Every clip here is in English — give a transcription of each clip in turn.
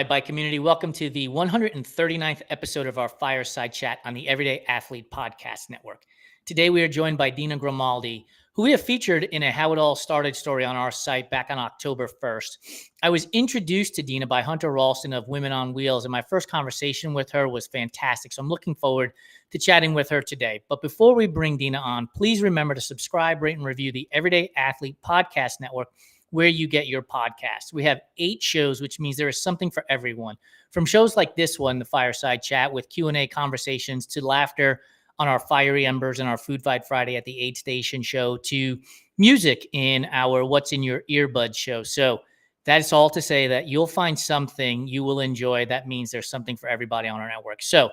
bike community. Welcome to the 139th episode of our Fireside Chat on the Everyday Athlete Podcast Network. Today, we are joined by Dina Grimaldi, who we have featured in a How It All Started story on our site back on October 1st. I was introduced to Dina by Hunter Ralston of Women on Wheels, and my first conversation with her was fantastic. So I'm looking forward to chatting with her today. But before we bring Dina on, please remember to subscribe, rate, and review the Everyday Athlete Podcast Network where you get your podcast. We have 8 shows, which means there is something for everyone. From shows like this one, the Fireside Chat with Q&A conversations, to laughter on our Fiery Embers and our Food Fight Friday at the Aid Station show, to music in our What's in Your Earbud show. So that's all to say that you'll find something you will enjoy. That means there's something for everybody on our network. So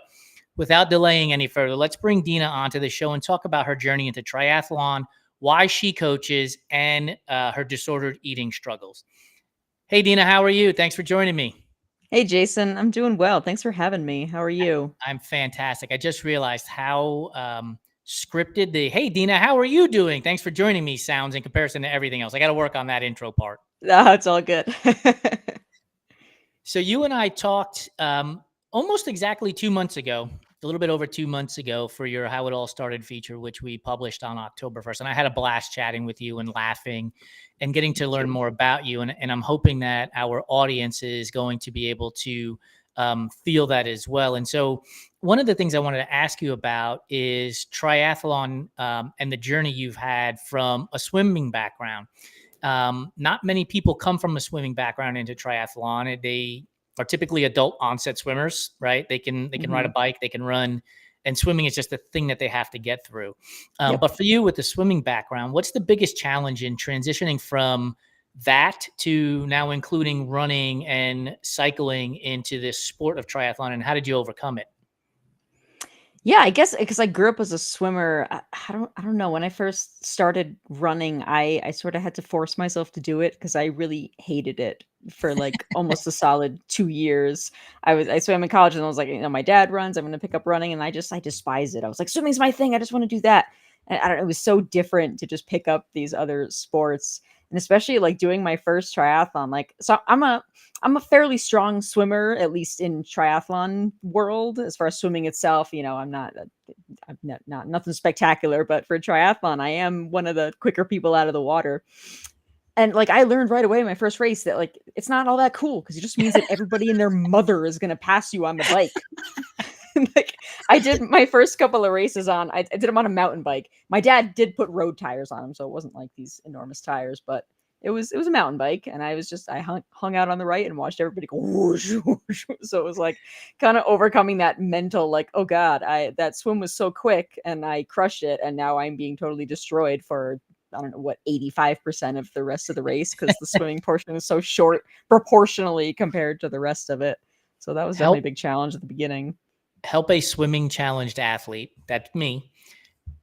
without delaying any further, let's bring Dina onto the show and talk about her journey into triathlon, why she coaches, and her disordered eating struggles. Hey, Dina, how are you? Thanks for joining me. Hey, Jason, I'm doing well. Thanks for having me. How are you? I'm fantastic. I just realized how scripted the "Hey, Dina, how are you doing? Thanks for joining me" sounds in comparison to everything else. I got to work on that intro part. It's all good. So you and I talked almost exactly 2 months ago, a little bit over 2 months ago, for your How It All Started feature, which we published on October 1st. And I had a blast chatting with you and laughing and getting to learn more about you. And I'm hoping that our audience is going to be able to feel that as well. And so one of the things I wanted to ask you about is triathlon and the journey you've had from a swimming background. Not many people come from a swimming background into triathlon. They are typically adult onset swimmers, right? They can ride a bike, they can run, and swimming is just a thing that they have to get through. Yep. But for you with the swimming background, what's the biggest challenge in transitioning from that to now including running and cycling into this sport of triathlon, and how did you overcome it? Yeah, I guess because I grew up as a swimmer. I don't know. When I first started running, I sort of had to force myself to do it because I really hated it for like almost a solid 2 years. I swam in college and I was like, my dad runs, I'm going to pick up running, and I despise it. I was like, swimming's my thing. I just want to do that. And I don't know, it was so different to just pick up these other sports, and especially like doing my first triathlon. Like, so I'm a fairly strong swimmer, at least in triathlon world. As far as swimming itself, I'm not nothing spectacular, but for triathlon, I am one of the quicker people out of the water. And like, I learned right away in my first race that like, it's not all that cool, because it just means that everybody and their mother is going to pass you on the bike. Like, I did my first couple of races I did them on a mountain bike. My dad did put road tires on them, so it wasn't like these enormous tires, but it was a mountain bike, and I hung out on the right and watched everybody go whoosh, whoosh. So it was like kind of overcoming that mental, like, oh God, that swim was so quick and I crushed it, and now I'm being totally destroyed for, I don't know what, 85% of the rest of the race, because the swimming portion is so short proportionally compared to the rest of it. So that was definitely a big challenge at the beginning. Help a swimming challenged athlete, that's me,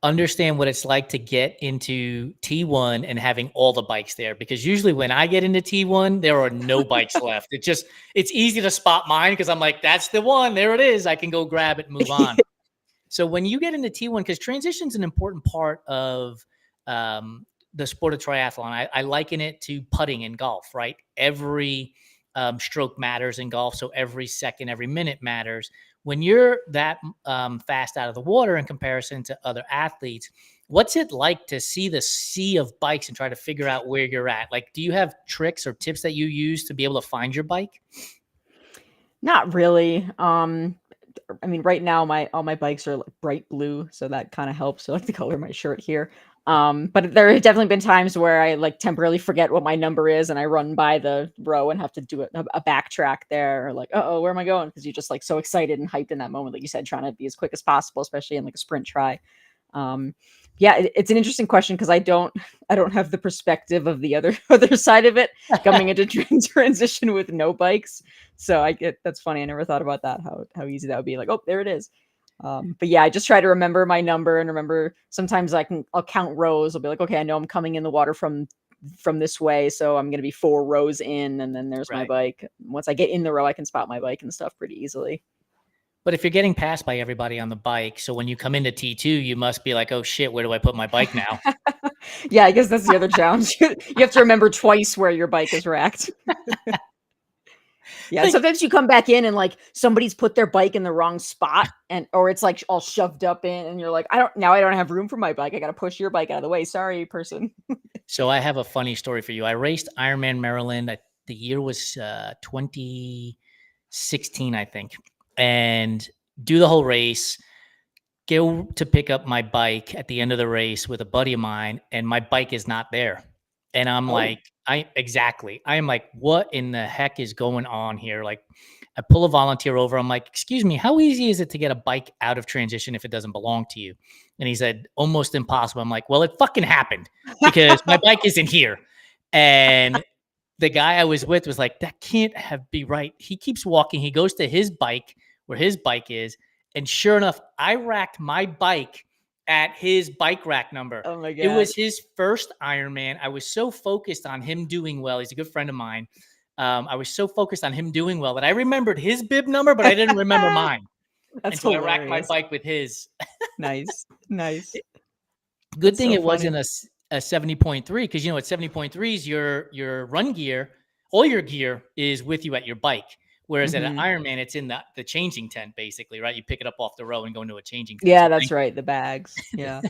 understand what it's like to get into T1 and having all the bikes there. Because usually when I get into T1, there are no bikes left. It's easy to spot mine because I'm like, that's the one, there it is. I can go grab it and move on. So when you get into T1, because transition is an important part of the sport of triathlon, I liken it to putting in golf, right? Every stroke matters in golf. So every second, every minute matters. When you're that fast out of the water in comparison to other athletes, what's it like to see the sea of bikes and try to figure out where you're at? Like, do you have tricks or tips that you use to be able to find your bike? Not really. I mean, right now all my bikes are like bright blue, so that kind of helps. So like the color of my shirt here. But there have definitely been times where I like temporarily forget what my number is, and I run by the row and have to do a backtrack there, or like, oh, where am I going? Because you're just like so excited and hyped in that moment, like you said, trying to be as quick as possible, especially in like a sprint try. Yeah, it's an interesting question, because I don't have the perspective of the other side of it, coming into transition with no bikes. So that's funny. I never thought about that, how easy that would be. Like, oh, there it is. But yeah, I just try to remember my number, and remember sometimes I'll count rows. I'll be like, okay, I know I'm coming in the water from this way, so I'm going to be 4 rows in, and then there's my bike. Once I get in the row, I can spot my bike and stuff pretty easily. But if you're getting passed by everybody on the bike, so when you come into T2, you must be like, oh shit, where do I put my bike now? Yeah, I guess that's the other challenge. You have to remember twice where your bike is racked. Yeah, Like, sometimes you come back in and like somebody's put their bike in the wrong spot and or it's like all shoved up in and you're like, I don't have room for my bike. I got to push your bike out of the way. Sorry, person. so I have a funny story for you. I raced Ironman Maryland. The year was 2016, I think, and do the whole race. Go to pick up my bike at the end of the race with a buddy of mine, and my bike is not there. And I'm Oh, like, I am like, what in the heck is going on here? Like, I pull a volunteer over. I'm like, excuse me, how easy is it to get a bike out of transition if it doesn't belong to you? And he said, almost impossible. I'm like, well, it fucking happened because my bike isn't here. And the guy I was with was like, that can't have be right. He keeps walking. He goes to his bike where his bike is. And sure enough, I racked my bike at his bike rack number. oh my It God. was his first Ironman. I was so focused on him doing well. He's a good friend of mine. I was so focused on him doing well that I remembered his bib number, but I didn't remember mine. And That's so I racked my hilarious. bike with his. Nice. Nice. Good That's thing so it funny. wasn't a 70.3 because at 70.3s, your run gear, all your gear is with you at your bike. Whereas at an Mhm. Ironman, it's in the changing tent, basically, right? You pick it up off the row and go into a changing tent. Yeah, So that's right. The bags. Yeah.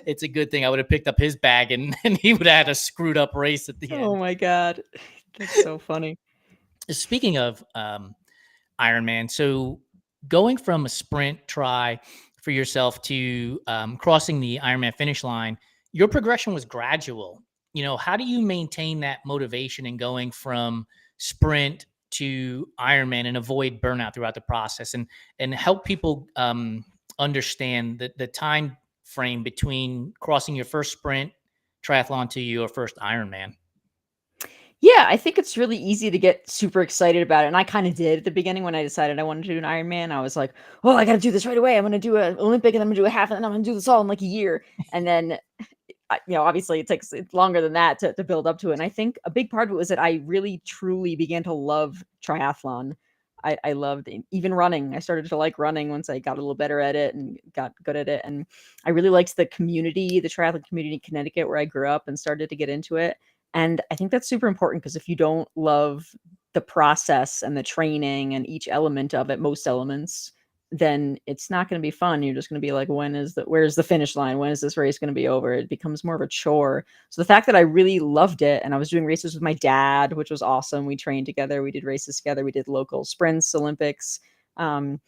it's a good thing I would have picked up his bag and he would have had a screwed up race at the Oh end. my God. That's so funny. Speaking of Ironman, so going from a sprint try for yourself to crossing the Ironman finish line, your progression was gradual. How do you maintain that motivation and going from sprint to Ironman and avoid burnout throughout the process and help people understand the time frame between crossing your first sprint triathlon to your first Ironman? Yeah, I think it's really easy to get super excited about it, and I kinda did at the beginning when I decided I wanted to do an Ironman. I was like, "Oh, I gotta do this right away. I'm gonna do an Olympic, and I'm gonna do a half, and then I'm gonna do this all in, like, a year." And then, obviously, it takes it's longer than that to build up to it, and I think a big part of it was that I really, truly began to love triathlon. I loved even running. I started to like running once I got a little better at it and got good at it, and I really liked the community, the triathlon community in Connecticut where I grew up and started to get into it. And I think that's super important because if you don't love the process and the training and each element of it, most elements, then it's not going to be fun. You're just going to be like, where's the finish line? When is this race going to be over? It becomes more of a chore. So the fact that I really loved it and I was doing races with my dad, which was awesome. We trained together. We did races together. We did local sprints, Olympics. Um,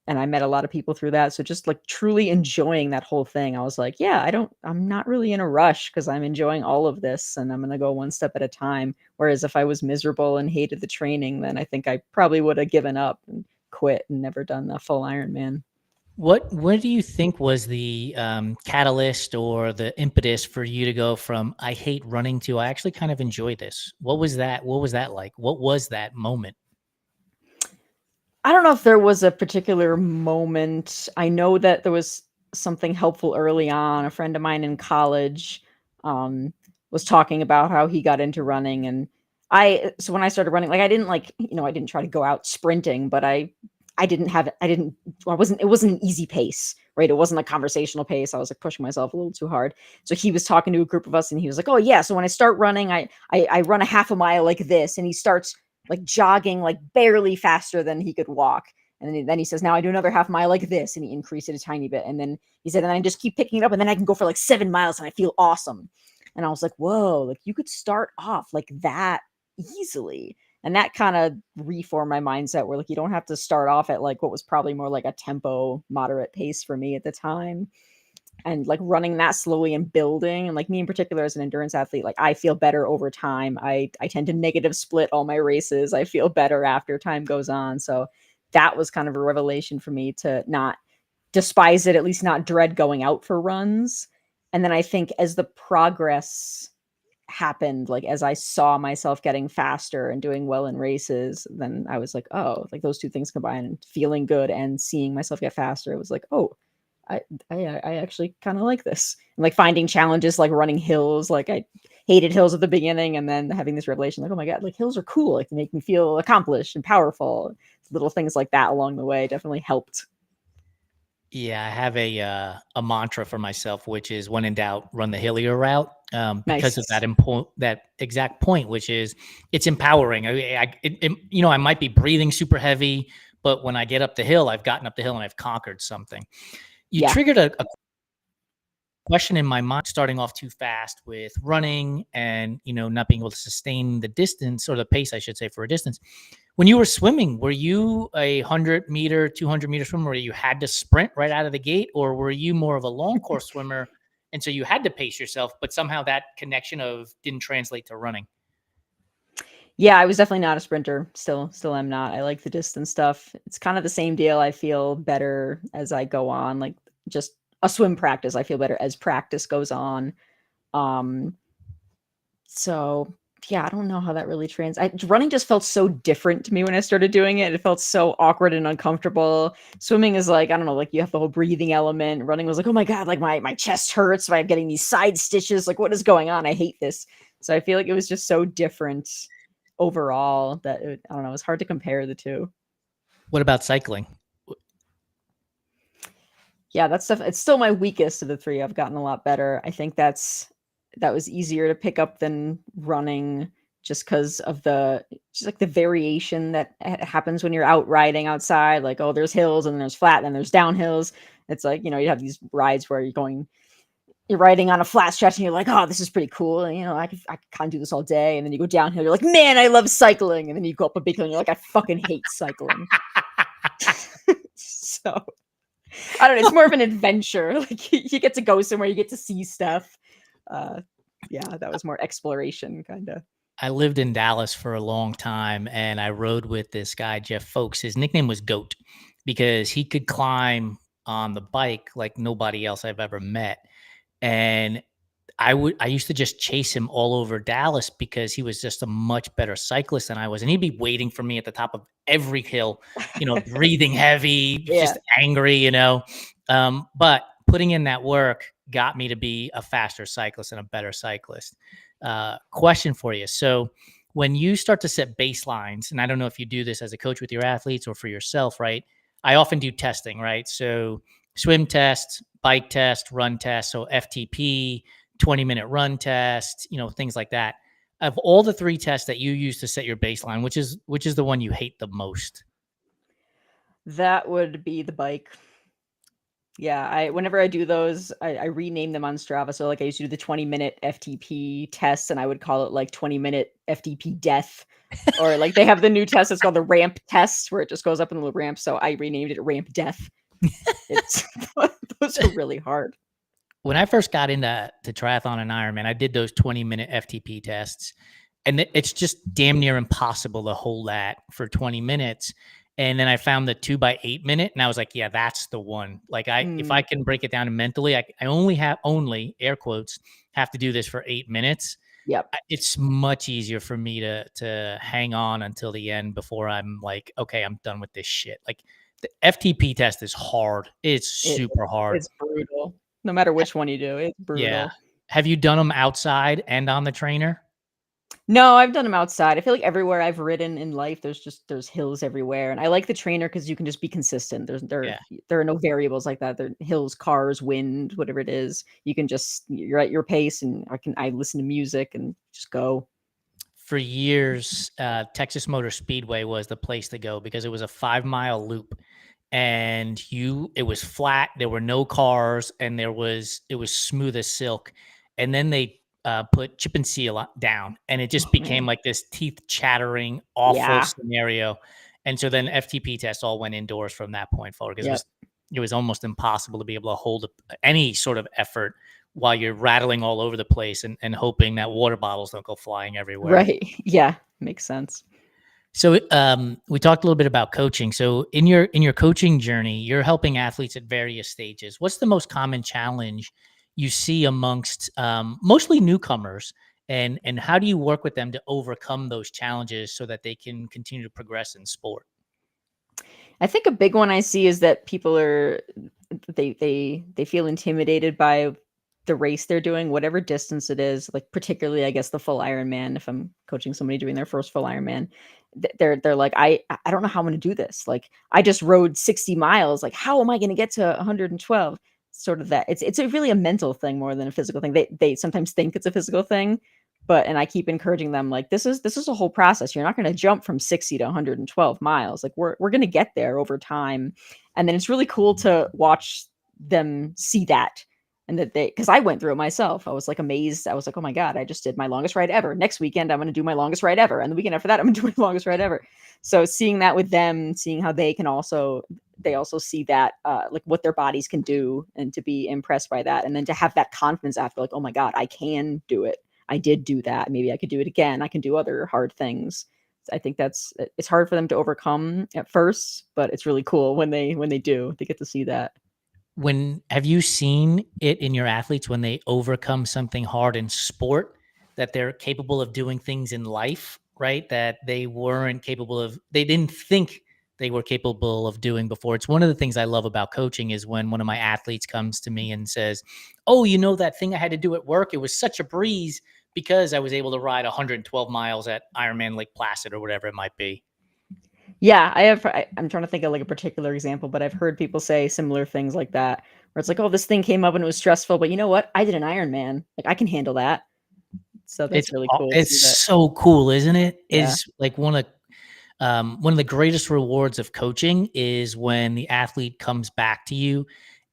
and I met a lot of people through that. So just like truly enjoying that whole thing. I was like, yeah, I'm not really in a rush because I'm enjoying all of this and I'm going to go one step at a time. Whereas if I was miserable and hated the training, then I think I probably would have given up and quit and never done the full Ironman. What do you think was the catalyst or the impetus for you to go from I hate running to I actually kind of enjoy this? What was that? What was that like? What was that moment? I don't know if there was a particular moment. I know that there was something helpful early on. A friend of mine in college um, was talking about how he got into running, and so when I started running, like I didn't I didn't try to go out sprinting, but I didn't have I didn't I wasn't it wasn't an easy pace, right? It wasn't a conversational pace. I was like pushing myself a little too hard. So he was talking to a group of us, and he was like, "Oh yeah, so when I start running, I run a half a mile like this," and he starts like jogging like barely faster than he could walk. And then he says, now I do another half mile like this. And he increased it a tiny bit. And then he said, and I just keep picking it up. And then I can go for like 7 miles and I feel awesome. And I was like, whoa, like you could start off like that easily. And that kind of reformed my mindset where like you don't have to start off at like what was probably more like a tempo moderate pace for me at the time and like running that slowly and building. And like me in particular as an endurance athlete, like I feel better over time. I tend to negative split all my races. I feel better after time goes on. So that was kind of a revelation for me to not despise it, at least not dread going out for runs. And then I think as the progress happened, like as I saw myself getting faster and doing well in races, then I was like, oh, like those two things combined, and feeling good and seeing myself get faster. It was like, oh, I I actually kind of like this. And like finding challenges like running hills. Like I hated hills at the beginning, and then having this revelation, like, oh my god, like hills are cool. Like they make me feel accomplished and powerful. Little things like that along the way definitely helped. Yeah, I have a mantra for myself, which is when in doubt, run the hillier route. Because of Nice. that exact point, which is it's empowering. I might be breathing super heavy, but when I get up the hill, I've gotten up the hill and I've conquered something. You Yeah. triggered a question in my mind starting off too fast with running and not being able to sustain the distance or the pace, I should say, for a distance. When you were swimming, were you a 100-meter 200-meter swimmer where you had to sprint right out of the gate, or were you more of a long course swimmer and so you had to pace yourself, but somehow that connection of didn't translate to running? Yeah, I was definitely not a sprinter. Still am not. I like the distance stuff. It's kind of the same deal. I feel better as I go on, like just a swim practice. I feel better as practice goes on. Um, so yeah, I don't know how that really running just felt so different to me when I started doing it. It felt so awkward and uncomfortable. Swimming is like, I don't know, like you have the whole breathing element. Running was like, oh my God, like my chest hurts by getting these side stitches. Like, what is going on? I hate this. So I feel like it was just so different overall that I don't know, it's hard to compare the two. What about cycling? Yeah, that stuff, it's still my weakest of the three. I've gotten a lot better. I think that was easier to pick up than running just because of just like the variation that happens when you're out riding outside. Like, oh, there's hills and then there's flat and then there's downhills. It's like, you have these rides where you're riding on a flat stretch and you're like, oh, this is pretty cool. And, I could kind of do this all day. And then you go downhill, you're like, man, I love cycling. And then you go up a big hill and you're like, I fucking hate cycling. So I don't know. It's more of an adventure. Like you get to go somewhere, you get to see stuff. Uh, yeah, that was more exploration kind of. I lived in Dallas for a long time and I rode with this guy, Jeff Folks. His nickname was Goat because he could climb on the bike like nobody else I've ever met. And I used to just chase him all over Dallas because he was just a much better cyclist than I was. And he'd be waiting for me at the top of every hill, breathing heavy, Yeah. just angry. But putting in that work got me to be a faster cyclist and a better cyclist. Question for you. So when you start to set baselines, and I don't know if you do this as a coach with your athletes or for yourself, right? I often do testing, right? So swim test, bike test, run test. So FTP, 20-minute run test, things like that. Of all the three tests that you use to set your baseline, which is the one you hate the most? That would be the bike. Yeah, whenever I do those, I rename them on Strava. So like I used to do the 20-minute FTP test and I would call it like 20-minute FTP death. Or like they have the new test, it's called the ramp test where it just goes up in the little ramp. So I renamed it ramp death. It's those are really hard. When I first got into triathlon and Ironman, I did those 20-minute FTP tests, and it's just damn near impossible to hold that for 20 minutes. And then I found the 2x8 minute, and I was like, yeah, that's the one. Like if I Mm, can break it down mentally, I only air quotes have to do this for 8 minutes. yep. It's much easier for me to hang on until the end before I'm like, okay, I'm done with this shit. Like the FTP test is hard. It's It super hard. it's brutal. No matter which one you do, it's Yeah. brutal. Have you done them outside and on the trainer? No, I've done them outside. I feel like everywhere I've ridden in life, there's hills everywhere, and I like the trainer because you can just be consistent. Yeah. There are no variables like that. There are hills, cars, wind, whatever it is. You're at your pace, and I listen to music and just go. For years, Texas Motor Speedway was the place to go because it was a 5-mile loop and it was flat. There were no cars and it was smooth as silk. And then they put chip and seal down and it just Oh became man, like this teeth chattering, awful yeah, scenario. And so then FTP tests all went indoors from that point forward because yep, it was almost impossible to be able to hold any sort of effort while you're rattling all over the place and hoping that water bottles don't go flying everywhere. right, yeah, makes sense. So we talked a little bit about coaching. So in your coaching journey, you're helping athletes at various stages. What's the most common challenge you see amongst mostly newcomers, and how do you work with them to overcome those challenges so that they can continue to progress in sport? I think a big one I see is that people they feel intimidated by the race they're doing, whatever distance it is, like particularly I guess the full Ironman if I'm coaching somebody doing their first full Ironman. they're like, I don't know how I'm going to do this. Like, I just rode 60 miles. Like, how am I going to get to 112? Sort of that. It's a really a mental thing more than a physical thing. They sometimes think it's a physical thing, and I keep encouraging them, like, this is a whole process. You're not going to jump from 60 to 112 miles. Like, we're going to get there over time. And then it's really cool to watch them see that, and that because I went through it myself. I was like amazed. I was like, oh my God, I just did my longest ride ever. Next weekend, I'm going to do my longest ride ever. And the weekend after that, I'm going to do my longest ride ever. So seeing that with them, seeing how they also see that, like, what their bodies can do, and to be impressed by that. And then to have that confidence after, like, oh my God, I can do it. I did do that. Maybe I could do it again. I can do other hard things. I think it's hard for them to overcome at first, but it's really cool when they do. They get to see that. When have you seen it in your athletes when they overcome something hard in sport, that they're capable of doing things in life, right? That they didn't think they were capable of doing before. It's one of the things I love about coaching is when one of my athletes comes to me and says, oh, that thing I had to do at work, it was such a breeze because I was able to ride 112 miles at Ironman Lake Placid or whatever it might be. Yeah, I'm trying to think of like a particular example, but I've heard people say similar things like that, where it's like, oh, this thing came up and it was stressful, but you know what? I did an Ironman. Like, I can handle that. So that's really cool to see It's that. so cool, isn't it? Yeah. Is like one of the greatest rewards of coaching is when the athlete comes back to you,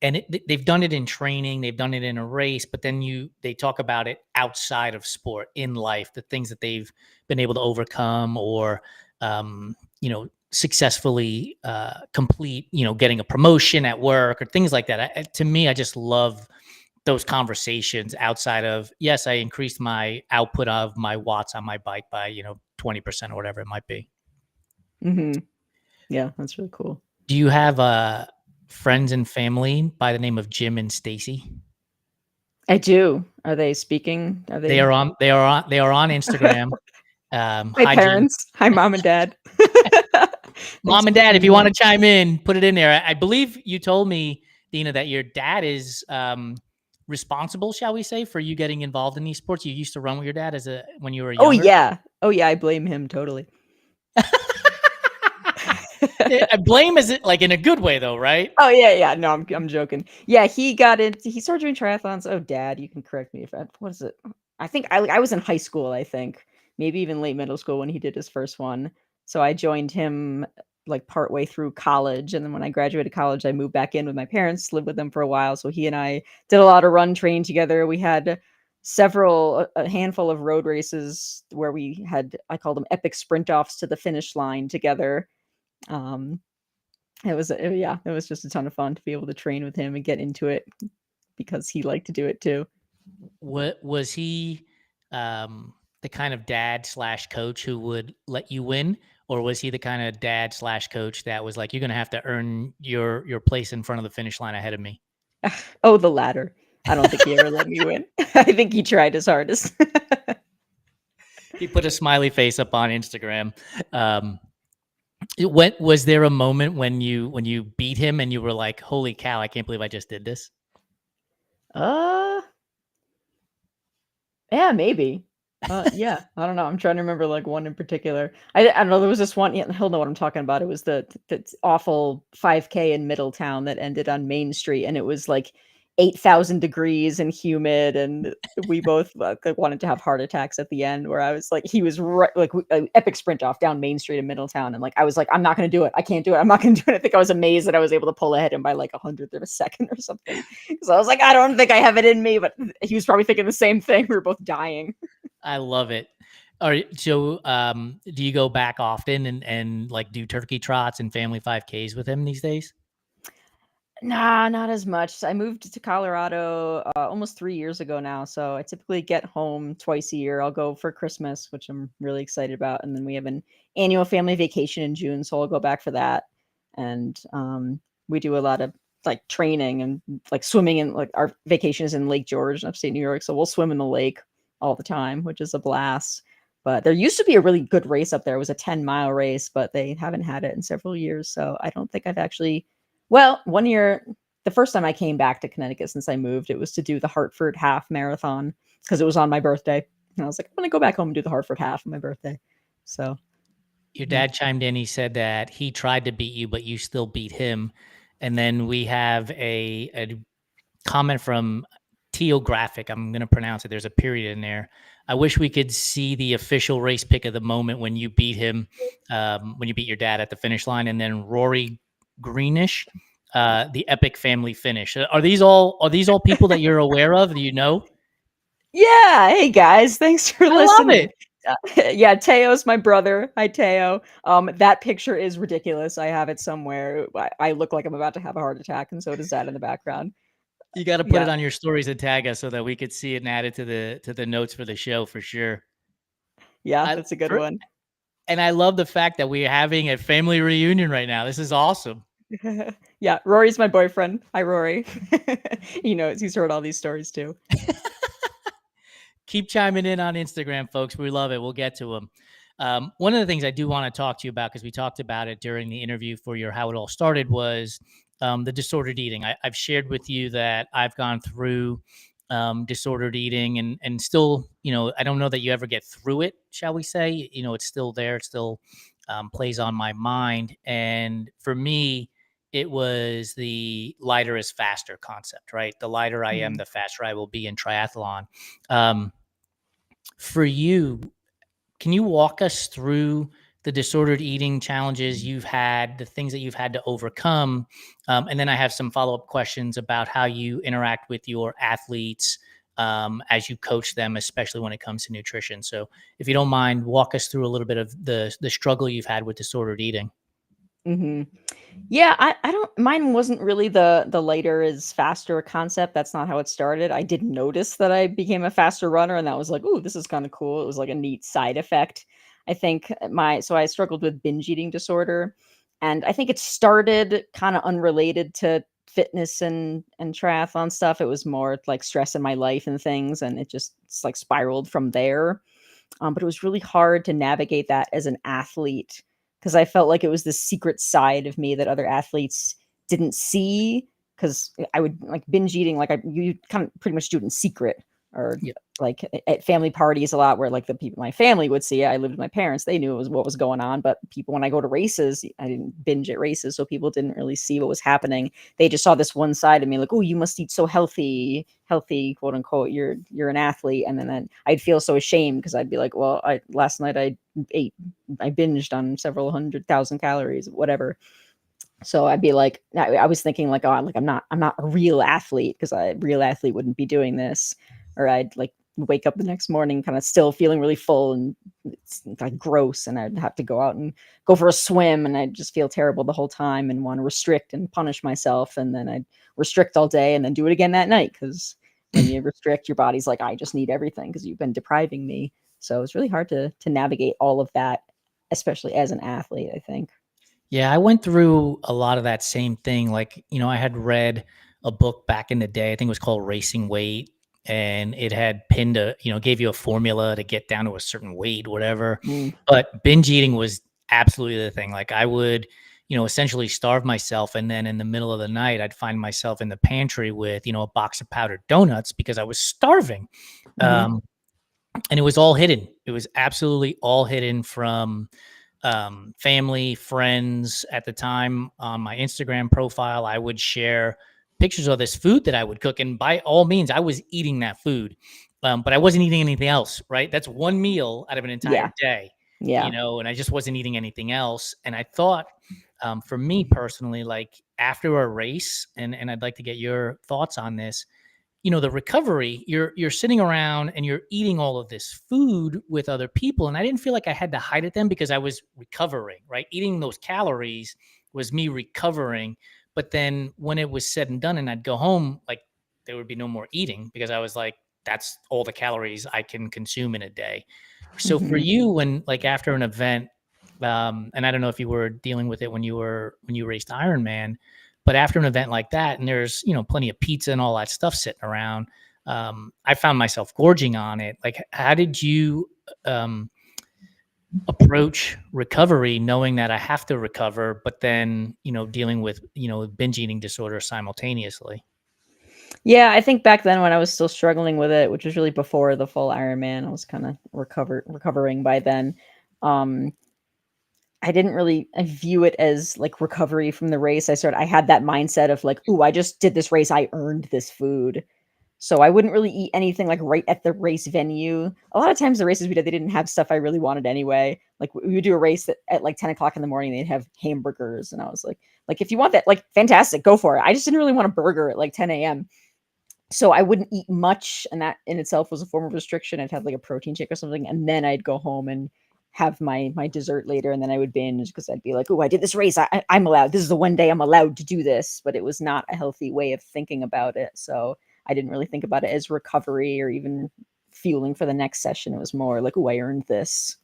and they've done it in training, they've done it in a race, but then they talk about it outside of sport in life, the things that they've been able to overcome, or successfully complete, getting a promotion at work or things like that. To me, I just love those conversations outside of, yes, I increased my output of my watts on my bike by 20% or whatever it might be. Mm-hmm. Yeah, that's really cool. Do you have friends and family by the name of Jim and Stacy? I do. Are they speaking? Are They they are on. They are on. They are on Instagram. my Hi, Jim. parents? Hi, mom and dad. Thanks Mom and for Dad, if being you want here. to chime in, put it in there. I believe you told me, Dina, that your dad is responsible, shall we say, for you getting involved in these sports. You used to run with your dad when you were Oh younger. yeah. Oh yeah, I blame him totally. I blame is it like in a good way though, right? Oh yeah, yeah. No, I'm joking. Yeah, he started doing triathlons. Oh, dad, you can correct me if what is it? I think I was in high school, I think. Maybe even late middle school when he did his first one. So I joined him like partway through college, and then when I graduated college, I moved back in with my parents, lived with them for a while. So he and I did a lot of run training together. We had a handful of road races where I called them epic sprint offs to the finish line together. Um, it was just a ton of fun to be able to train with him and get into it because he liked to do it too. What was he, the kind of dad slash coach who would let you win, or was he the kind of dad slash coach that was like, you're going to have to earn your place in front of the finish line ahead of me? Oh, the latter. I don't think he ever let me win. I think he tried his hardest. He put a smiley face up on Instagram. Um, was there a moment when you beat him and you were like, holy cow, I can't believe I just did this? Uh, yeah, maybe. Yeah, I don't know. I'm trying to remember like one in particular. I don't know. There was this one. Yeah, he'll know what I'm talking about. It was the awful 5K in Middletown that ended on Main Street, and it was like 8,000 degrees and humid, and we both like wanted to have heart attacks at the end. Where I was like, he was right, like an epic sprint off down Main Street in Middletown, and like I was like, I'm not going to do it. I can't do it. I'm not going to do it. I think I was amazed that I was able to pull ahead him by like 100th of a second or something. So I was like, I don't think I have it in me, but he was probably thinking the same thing. We were both dying. I love it. All right. So, do you go back often and like do turkey trots and family 5Ks with him these days? Nah, not as much. I moved to Colorado almost 3 years ago now, so I typically get home twice a year. I'll go for Christmas, which I'm really excited about, and then we have an annual family vacation in June, so I'll go back for that. And we do a lot of like training and like swimming, and like our vacation is in Lake George in upstate New York, so we'll swim in the lake all the time, which is a blast. But there used to be a really good race up there. It was a 10-mile race, but they haven't had it in several years, so I don't think I've actually well, one year, the first time I came back to Connecticut since I moved, it was to do the Hartford half marathon because it was on my birthday. And I was like, I'm going to go back home and do the Hartford half on my birthday. So, Your Mhm. dad chimed in. He said that he tried to beat you, but you still beat him. And then we have a comment from Teographic. I'm going to pronounce it. There's a period in there. I wish we could see the official race pick of the moment when you beat him, when you beat your dad at the finish line, and then Rory Greenish, the epic family finish. Are these all people that you're aware of? Do you know? Yeah, hey guys, thanks for I love listening. it. Yeah, Teo's my brother. Hi, Teo. That picture is ridiculous. I have it somewhere. I look like I'm about to have a heart attack, and so does that in the background. You got to put Yeah, it on your stories and tag us so that we could see it and add it to the notes for the show for sure. yeah, I that's a good for, one. and I love the fact that we're having a family reunion right now. This is awesome. Yeah, Rory's my boyfriend. Hi, Rory. He knows. He's heard all these stories too. Keep chiming in on Instagram, folks. We love it. We'll get to them. One of the things I do want to talk to you about, because we talked about it during the interview for your How It All Started, was the disordered eating. I've shared with you that I've gone through disordered eating and still, I don't know that you ever get through it, shall we say. It's still there. It still plays on my mind. And for me, it was the lighter is faster concept, right? The lighter I am, Mhm. the faster I will be in triathlon. Um, for you, can you walk us through the disordered eating challenges you've had, the things that you've had to overcome? And then I have some follow up questions about how you interact with your athletes as you coach them, especially when it comes to nutrition. So, if you don't mind, walk us through a little bit of the struggle you've had with disordered eating. Mhm. Yeah, I don't mine wasn't really the lighter is faster concept. That's not how it started. I did notice that I became a faster runner, and that was like, "Ooh, this is kinda cool." It was like a neat side effect. I think my so I struggled with binge eating disorder, and I think it started kinda unrelated to fitness and triathlon stuff. It was more like stress in my life and things, and it's like spiraled from there. But it was really hard to navigate that as an athlete because I felt like it was this secret side of me that other athletes didn't see. Because I would like binge eating, like you kind of pretty much do it in secret, or Yeah. like at family parties a lot, where like the people my family would see it. I lived with my parents; they knew it was what was going on. But people, when I go to races, I didn't binge at races, so people didn't really see what was happening. They just saw this one side of me, like, oh, you must eat so healthy, quote unquote. You're an athlete, and then I'd feel so ashamed because I'd be like, well, I last night ate, I binged on several 100,000 calories, whatever. So I'd be like, I was thinking like, oh, like I'm not a real athlete because a real athlete wouldn't be doing this, or I'd like wake up the next morning kind of still feeling really full and it's like gross, and I'd have to go out and go for a swim, and I'd just feel terrible the whole time and want to restrict and punish myself, and then I'd restrict all day and then do it again that night because when you restrict, your body's like, I just need everything because you've been depriving me. So it's really hard to navigate all of that, especially as an athlete, I think. Yeah, I went through a lot of that same thing. Like, I had read a book back in the day, I think it was called Racing Weight, and it had pinned gave you a formula to get down to a certain weight, whatever. Mm, But binge eating was absolutely the thing. Like, I would, essentially starve myself. And then in the middle of the night, I'd find myself in the pantry with, a box of powdered donuts because I was starving. mhm. Um, and it was all hidden. It was absolutely all hidden from family, friends. At the time on my Instagram profile, I would share pictures of this food that I would cook. And by all means, I was eating that food, but I wasn't eating anything else, right? That's one meal out of an entire Yeah, day, yeah. and I just wasn't eating anything else. And I thought, for me personally, like after a race, and I'd like to get your thoughts on this, the recovery, you're sitting around and you're eating all of this food with other people, and I didn't feel like I had to hide it them because I was recovering, right? Eating those calories was me recovering. But then when it was said and done and I'd go home, like there would be no more eating because I was like, that's all the calories I can consume in a day. So for Mhm. you, when like after an event, and I don't know if you were dealing with it when you raced Ironman, but after an event like that, and there's plenty of pizza and all that stuff sitting around, I found myself gorging on it. Like, how did you um, approach recovery, knowing that I have to recover, but then dealing with binge eating disorder simultaneously? Yeah, I think back then when I was still struggling with it, which was really before the full Ironman, I was kinda recovering by then. Um, I didn't really I view it as, like, recovery from the race. I had that mindset of, like, "Ooh, I just did this race, I earned this food." So I wouldn't really eat anything, like, right at the race venue. A lot of times the races we did, they didn't have stuff I really wanted anyway. Like, we would do a race at, like, 10 o'clock in the morning, they'd have hamburgers, and I was like, "If you want that, like, fantastic, go for it." I just didn't really want a burger at, like, 10 AM. So I wouldn't eat much, and that in itself was a form of restriction. I'd have, like, a protein shake or something, and then I'd go home and have my dessert later, and then I would binge because 'cause I'd be like, "Oh, I did this race. I'm allowed. This is the one day I'm allowed to do this." But it was not a healthy way of thinking about it, so I didn't really think about it as recovery or even fueling for the next session. It was more like, "Oh, I earned this."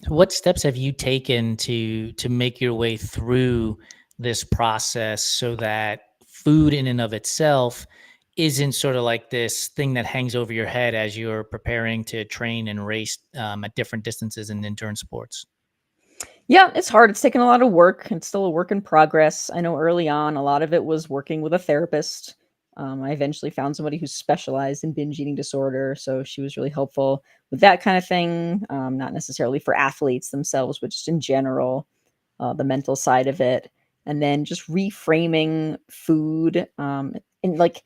So what steps have you taken to make your way through this process so that food in and of itself isn't sort of like this thing that hangs over your head as you're preparing to train and race at different distances in endurance sports? Yeah, it's hard. It's taken a lot of work. It's still a work in progress. I know early on, a lot of it was working with a therapist. I eventually found somebody who specialized in binge eating disorder. So she was really helpful with that kind of thing. Not necessarily for athletes themselves, but just in general, the mental side of it. And then just reframing food and like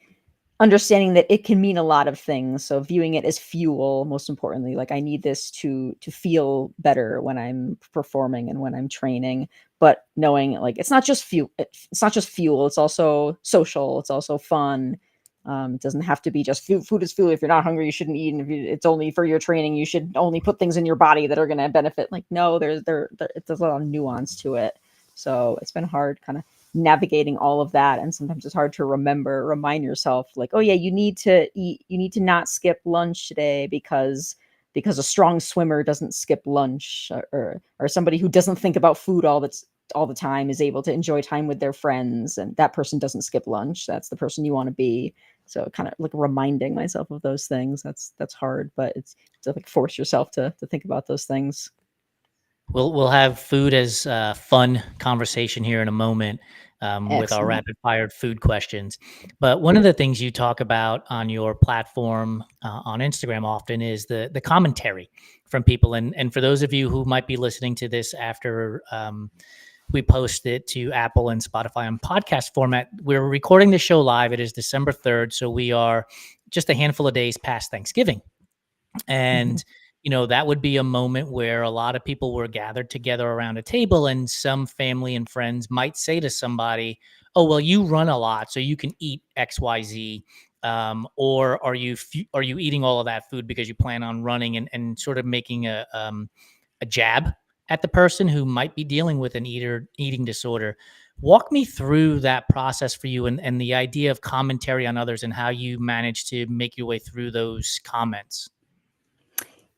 understanding that it can mean a lot of things, so viewing it as fuel, most importantly, like, I need this to feel better when I'm performing and when I'm training, but knowing, like, it's not just fuel, it's also social, it's also fun. It doesn't have to be just food is fuel. If you're not hungry, you shouldn't eat, and if it's only for your training, you should only put things in your body that are gonna benefit, like, no, there's a lot of nuance to it. So, it's been hard kinda navigating all of that, and sometimes it's hard to remind yourself like, oh yeah, you need to not skip lunch today because a strong swimmer doesn't skip lunch, or somebody who doesn't think about food all the time is able to enjoy time with their friends, and that person doesn't skip lunch. That's the person you want to be. So kind of like reminding myself of those things, that's hard, but it's to like force yourself to think about those things. We'll have food as fun conversation here in a moment with our Excellent. rapid fired food questions. But one of the things you talk about on your platform on Instagram often is the commentary from people. And for those of you who might be listening to this after we post it to Apple and Spotify on podcast format, we're recording the show live. It is December 3rd, so we are just a handful of days past Thanksgiving. Mhm. And, that would be a moment where a lot of people were gathered together around a table, and some family and friends might say to somebody, "Oh, well, you run a lot, so you can eat XYZ." Or are you eating all of that food because you plan on running, and sort of making a jab at the person who might be dealing with an eating disorder. Walk me through that process for you, and the idea of commentary on others and how you manage to make your way through those comments.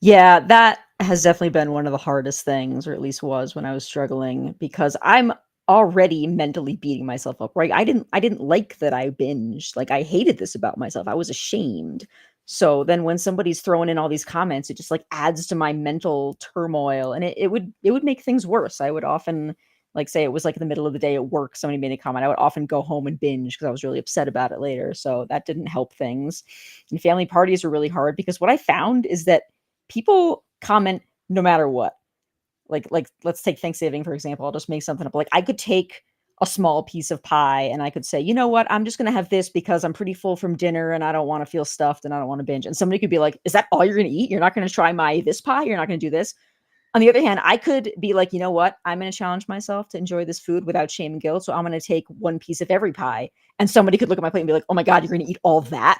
Yeah, that has definitely been one of the hardest things, or at least was when I was struggling, because I'm already mentally beating myself up, right? I didn't like that I binged. Like I hated this about myself. I was ashamed. So then when somebody's throwing in all these comments, it just like adds to my mental turmoil, and it would make things worse. I would often like say it was like in the middle of the day at work, somebody made a comment. I would often go home and binge because I was really upset about it later. So that didn't help things. And family parties were really hard because what I found is that people comment no matter what. Like let's take Thanksgiving for example. I'll just make something up. Like I could take a small piece of pie and I could say, "You know what? I'm just going to have this because I'm pretty full from dinner and I don't want to feel stuffed and I don't want to binge." And somebody could be like, "Is that all you're going to eat? You're not going to try my this pie? You're not going to do this?" On the other hand, I could be like, "You know what? I'm going to challenge myself to enjoy this food without shame and guilt. So I'm going to take one piece of every pie." And somebody could look at my plate and be like, "Oh my god, you're going to eat all that?"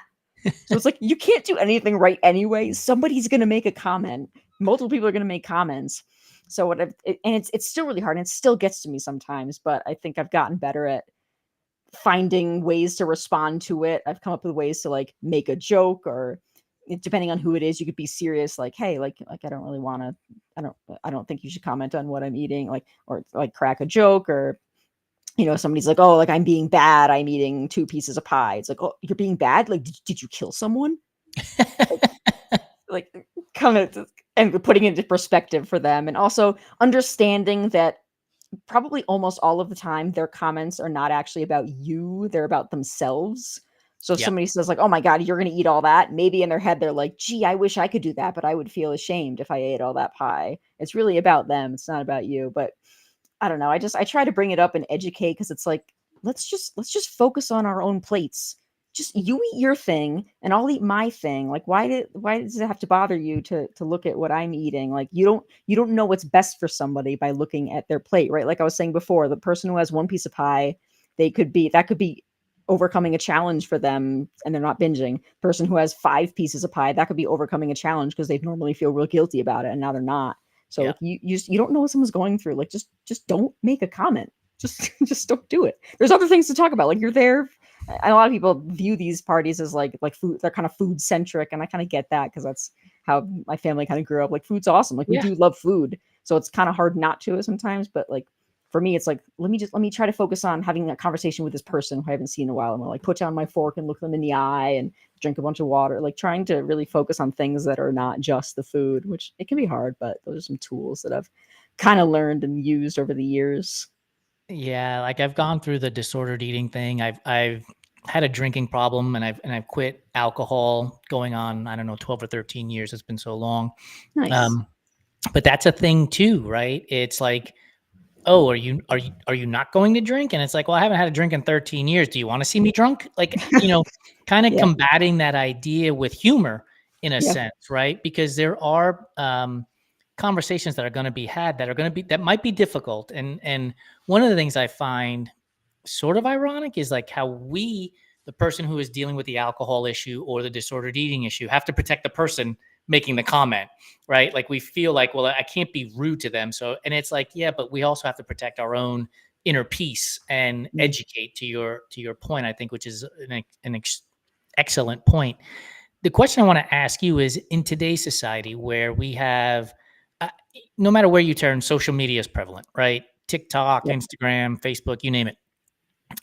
So it's like you can't do anything right anyway. Somebody's going to make a comment. Multiple people are going to make comments. So and it's still really hard and it still gets to me sometimes, but I think I've gotten better at finding ways to respond to it. I've come up with ways to like make a joke or depending on who it is, you could be serious like, "Hey, like I don't really want to I don't think you should comment on what I'm eating," like or like crack a joke or somebody's like, "Oh, like I'm being bad. I'm eating 2 pieces of pie." It's like, "Oh, you're being bad? Like, did you kill someone?" Like like, kind of and putting it into perspective for them, and also understanding that probably almost all of the time, their comments are not actually about you, they're about themselves. So if Yep. somebody says like, "Oh my god, you're going to eat all that," maybe in their head they're like, "Gee, I wish I could do that, but I would feel ashamed if I ate all that pie." It's really about them. It's not about you. But I don't know. I try to bring it up and educate because it's like let's just focus on our own plates. Just you eat your thing and I'll eat my thing. Like why does it have to bother you to look at what I'm eating? Like you don't know what's best for somebody by looking at their plate, right? Like I was saying before, the person who has one piece of pie, that could be overcoming a challenge for them and they're not binging. Person who has 5 pieces of pie, that could be overcoming a challenge because they normally feel real guilty about it and now they're not. So Yep. like you don't know what someone's going through. Like just don't make a comment. Just just don't do it. There's other things to talk about. Like you're there. A lot of people view these parties as like food. They're kind of food centric, and I kind of get that because that's how my family kind of grew up. Like food's awesome. Like we Yeah. do love food, so it's kind of hard not to sometimes. But like for me, it's like let me try to focus on having that conversation with this person who I haven't seen in a while, and I'll like put down my fork and look them in the eye and drink a bunch of water. Like trying to really focus on things that are not just the food, which it can be hard, but those are some tools that I've kind of learned and used over the years. Yeah, like I've gone through the disordered eating thing. I've had a drinking problem and I've quit alcohol going on, I don't know, 12 or 13 years. It's been so long. Nice. Um, but that's a thing too, right? It's like, oh, are you not going to drink? And it's like, well, I haven't had a drink in 13 years. Do you want to see me drunk? Like, kind of Yeah. combating that idea with humor in a Yeah. sense, right? Because there are conversations that are going to be had that might be difficult. And one of the things I find sort of ironic is like how we, the person who is dealing with the alcohol issue or the disordered eating issue, have to protect the person making the comment, right? Like we feel like, well, I can't be rude to them. So, and it's like, yeah, but we also have to protect our own inner peace and Mm. educate to your point, I think, which is excellent point. The question I want to ask you is in today's society where we have, uh, no matter where you turn, social media is prevalent, right? TikTok, Yep. Instagram, Facebook, you name it.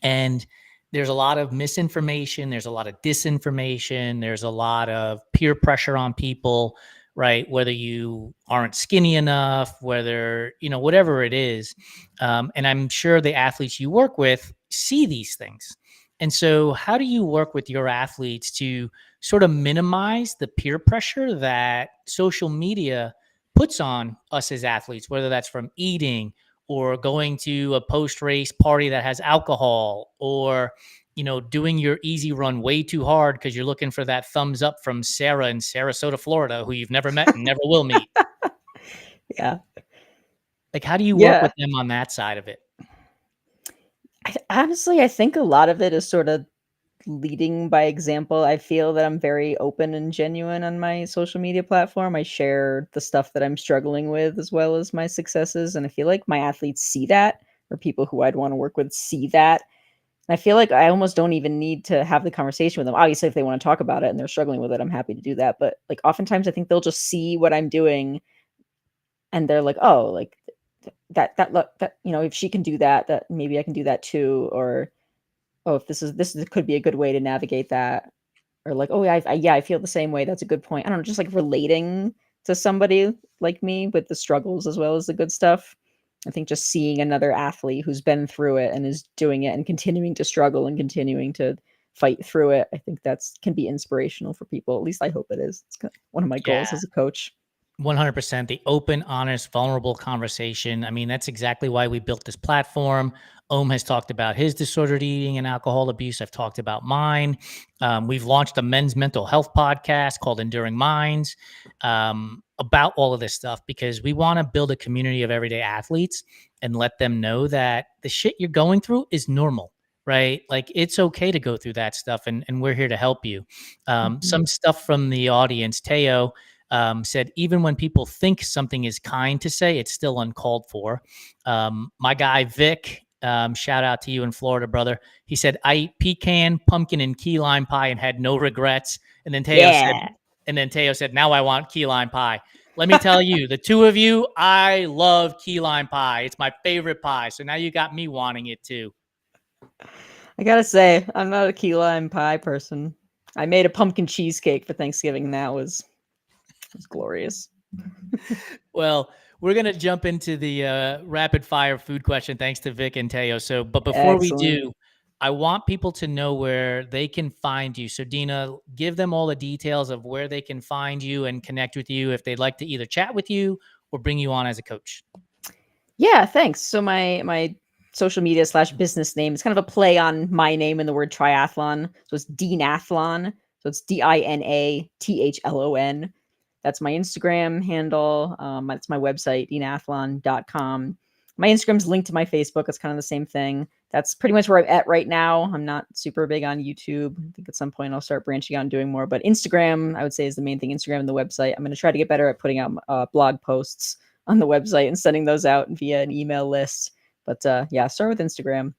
And there's a lot of misinformation, there's a lot of disinformation, there's a lot of peer pressure on people, right? Whether you aren't skinny enough, whether, whatever it is. And I'm sure the athletes you work with see these things. And so, how do you work with your athletes to sort of minimize the peer pressure that social media puts on us as athletes, whether that's from eating or going to a post race party that has alcohol or doing your easy run way too hard because you're looking for that thumbs up from Sarah in Sarasota, Florida, who you've never met and never will meet? Yeah. Like, how do you work Yeah. with them on that side of it? Honestly, I think a lot of it is sort of leading by example. I feel that I'm very open and genuine on my social media platform. I share the stuff that I'm struggling with as well as my successes. And I feel like my athletes see that, or people who I'd want to work with see that. And I feel like I almost don't even need to have the conversation with them. Obviously, if they want to talk about it and they're struggling with it, I'm happy to do that. But like oftentimes I think they'll just see what I'm doing and they're like, oh, like that look that, if she can do that, that maybe I can do that too. Or oh, if this could be a good way to navigate that, or like, oh yeah, yeah, I feel the same way. That's a good point. I don't know, just like relating to somebody like me with the struggles as well as the good stuff. I think just seeing another athlete who's been through it and is doing it and continuing to struggle and continuing to fight through it, I think that's can be inspirational for people. At least I hope it is. It's one of my goals Yeah. as a coach. 100%. The open, honest, vulnerable conversation. I mean, that's exactly why we built this platform. Ohm has talked about his disordered eating and alcohol abuse. I've talked about mine. We've launched a men's mental health podcast called Enduring Minds, about all of this stuff because we want to build a community of everyday athletes and let them know that the shit you're going through is normal, right? Like it's okay to go through that stuff, and we're here to help you. Mhm. Some stuff from the audience. Teo said, even when people think something is kind to say, it's still uncalled for. My guy, Vic, shout out to you in Florida, brother. He said, I eat pecan, pumpkin, and key lime pie and had no regrets. Yeah. And then Teo said, now I want key lime pie. Let me tell you, the two of you, I love key lime pie. It's my favorite pie. So now you got me wanting it too. I gotta say, I'm not a key lime pie person. I made a pumpkin cheesecake for Thanksgiving, and that was glorious. Well, we're going to jump into the rapid fire food question thanks to Vic and Teo. So, but before we Excellent. do, I want people to know where they can find you. So, Dina, give them all the details of where they can find you and connect with you if they'd like to either chat with you or bring you on as a coach. Yeah, thanks. So my social media / business name is kind of a play on my name and the word triathlon. So it's Dinathlon. So it's DINATHLON. That's my Instagram handle. That's my website, dinathlon.com. My Instagram's linked to my Facebook. It's kind of the same thing. That's pretty much where I'm at right now. I'm not super big on YouTube. I think at some point I'll start branching out and doing more. But Instagram, I would say, is the main thing. Instagram and the website. I'm going to try to get better at putting out blog posts on the website and sending those out via an email list. But yeah, start with Instagram.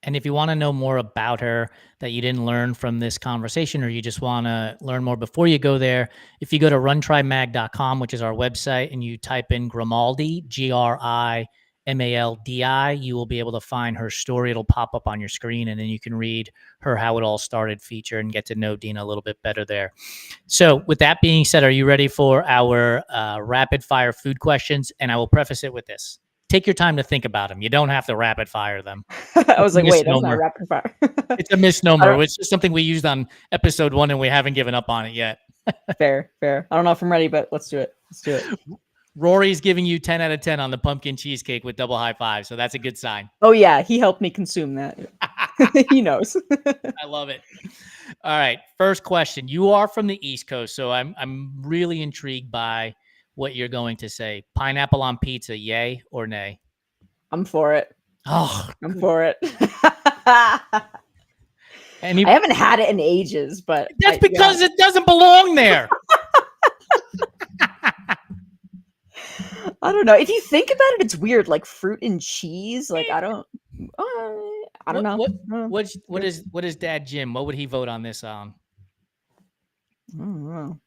And if you want to know more about her that you didn't learn from this conversation, or you just want to learn more before you go there, if you go to runtrimag.com, which is our website, and you type in Grimaldi, Grimaldi, you will be able to find her story. It'll pop up on your screen, and then you can read her How It All Started feature and get to know Dina a little bit better there. So with that being said, are you ready for our rapid fire food questions? And I will preface it with this. Take your time to think about them. You don't have to rapid fire them. I was like, wait, that's not rapid fire. It's a misnomer. It's just something we used on episode 1 and we haven't given up on it yet. Fair. I don't know if I'm ready, but let's do it. Rory's giving you 10 out of 10 on the pumpkin cheesecake with double high five. So that's a good sign. Oh yeah. He helped me consume that. He knows. I love it. All right. First question. You are from the East Coast, so I'm really intrigued by what you're going to say. Pineapple on pizza, yay or nay? I'm for it. Oh, I'm for it. I haven't had it in ages, but that's because it doesn't belong there. I don't know. If you think about it, it's weird. Like fruit and cheese. Like I don't know. What is Dad Jim? What would he vote on this on? I don't know.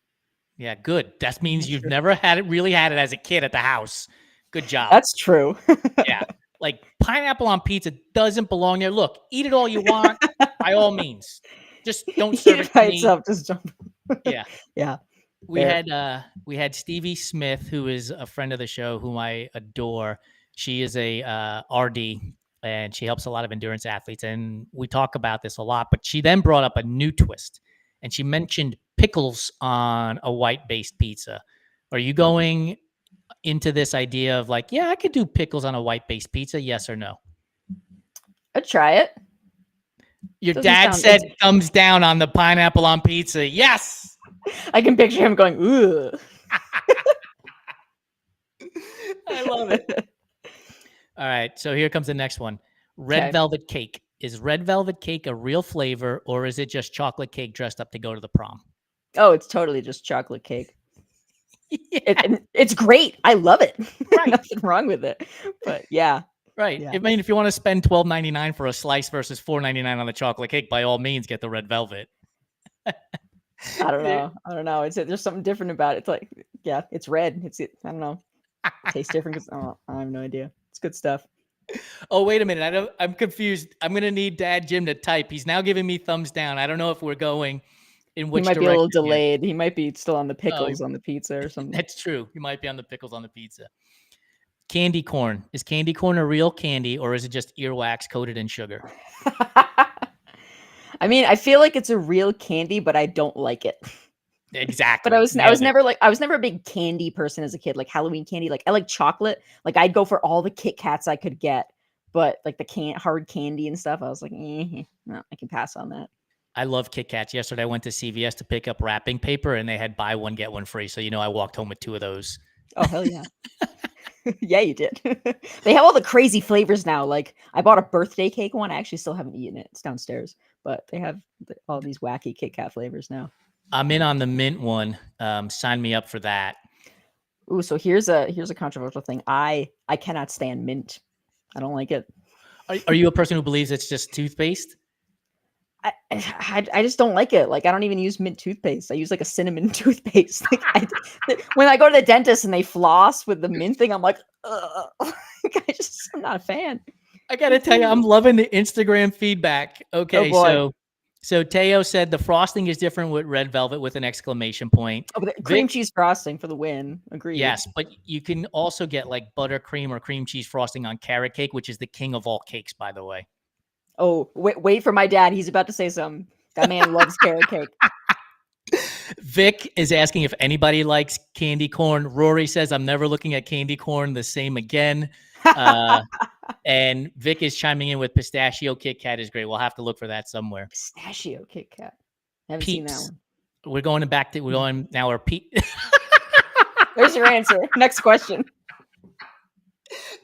Yeah, good. That means you've never really had it as a kid at the house. Good job. That's true. Yeah. Like pineapple on pizza doesn't belong there. Look, eat it all you want, by all means. Just don't serve it by itself. Just jump. Yeah. Yeah. We had Stevie Smith, who is a friend of the show, whom I adore. She is a RD, and she helps a lot of endurance athletes. And we talk about this a lot, but she then brought up a new twist, and she mentioned pickles on a white-based pizza. Are you going into this idea of like, yeah, I could do pickles on a white-based pizza, yes or no? I'd try it. Your dad said thumbs down on the pineapple on pizza. Yes. I can picture him going, ooh. I love it. All right. So here comes the next one. Red velvet cake. Is red velvet cake a real flavor, or is it just chocolate cake dressed up to go to the prom? Oh, it's totally just chocolate cake. Yeah. It's great. I love it. Right. Nothing wrong with it. But yeah. Right. Yeah. I mean, if you want to spend $12.99 for a slice versus $4.99 on the chocolate cake, by all means, get the red velvet. I don't know. There's something different about it. It's like, yeah, it's red. I don't know. It tastes different. I have no idea. It's good stuff. Oh, wait a minute. I'm confused. I'm going to need Dad Jim to type. He's now giving me thumbs down. I don't know if we're going in which direction. He might be a little delayed. He might be still on the pickles on the pizza or something. That's true. He might be on the pickles on the pizza. Candy corn. Is candy corn a real candy, or is it just earwax coated in sugar? I mean, I feel like it's a real candy, but I don't like it. Exactly. But I was never a big candy person as a kid, like Halloween candy. Like I like chocolate. Like I'd go for all the Kit Kats I could get, but like the hard candy and stuff, I was like, no, I can pass on that. I love Kit Kats. Yesterday I went to CVS to pick up wrapping paper, and they had buy one, get one free. So, I walked home with 2 of those. Oh, hell yeah. Yeah, you did. They have all the crazy flavors now. Like I bought a birthday cake one. I actually still haven't eaten it. It's downstairs, but they have all these wacky Kit Kat flavors now. I'm in on the mint one. Sign me up for that. Ooh, so here's a controversial thing. I cannot stand mint. I don't like it. Are you a person who believes it's just toothpaste? I just don't like it. Like I don't even use mint toothpaste. I use like a cinnamon toothpaste. Like when I go to the dentist and they floss with the mint thing, I'm like, I'm not a fan. I gotta tell you, I'm loving the Instagram feedback. Okay, so Teo said the frosting is different with red velvet with an exclamation point. Oh, but cream cheese frosting for the win. Agreed. Yes, but you can also get like buttercream or cream cheese frosting on carrot cake, which is the king of all cakes, by the way. Oh, wait for my dad. He's about to say something. That man loves carrot cake. Vic is asking if anybody likes candy corn. Rory says, I'm never looking at candy corn the same again. And Vic is chiming in with pistachio Kit Kat is great. We'll have to look for that somewhere. Pistachio Kit Kat. Haven't seen that Peeps. one. We're going now. Our There's your answer. Next question.